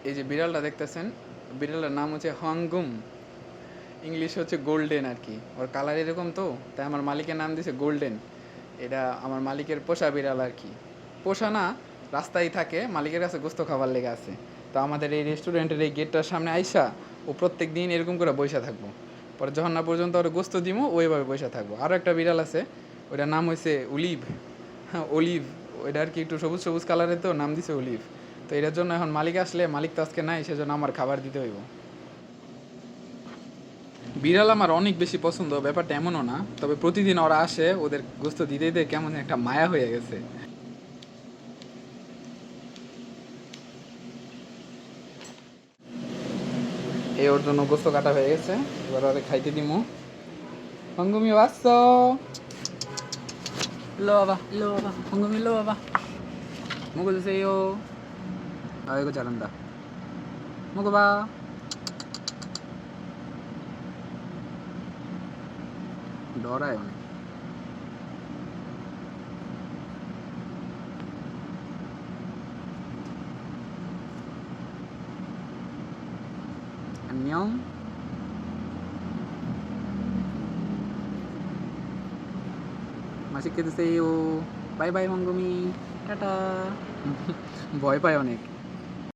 এই যে বিড়ালটা দেখতেছেন, বিড়ালের নাম হচ্ছে হংগুম। ইংলিশ হচ্ছে গোল্ডেন আর কি, ওর কালার এরকম তো, তাই আমার মালিকের নাম দিয়েছে গোল্ডেন। এটা আমার মালিকের পোষা বিড়াল আর কি। পোষা না, রাস্তায় থাকে, মালিকের কাছে গোস্ত খাবার লেগে আছে। তো আমাদের এই রেস্টুরেন্টের এই গেটটার সামনে আইসা ও প্রত্যেক দিন এরকম করে বসে থাকবো। পরে যখন না পর্যন্ত ওর গোস্ত দিমো ওইভাবে বসে থাকবো। আরও একটা বিড়াল আছে, ওইটার নাম হয়েছে অলিভ। হ্যাঁ, অলিভ। ওইটা আর কি একটু সবুজ সবুজ কালারের, তো নাম দিছে অলিভ। তো এটার জন্য এখন মালিক আসলে, মালিক তো আজকে নাই, সেজন্য আমার খাবার দিতে হইব। বিড়াল আমার অনেক বেশি পছন্দ, ব্যাপারটা এমনও না, তবে প্রতিদিন ওরা আসে, ওদের গোস্ত দিতে দিতে কেমন একটা মায়া হয়ে গেছে। এই ওর জন্য গোস্ত কাটা হয়ে গেছে, এবার ওরে খাইতে দিমু। হঙ্গুমি বাস, লো বাবা, হঙ্গুমি লো বাবা, মুগো দি세요. 아이고 잘한다. 먹어봐. 너라요. 안녕. 맛있게 드세요. 바이바이 황금이. টাটা. ভয় পায় অনেক।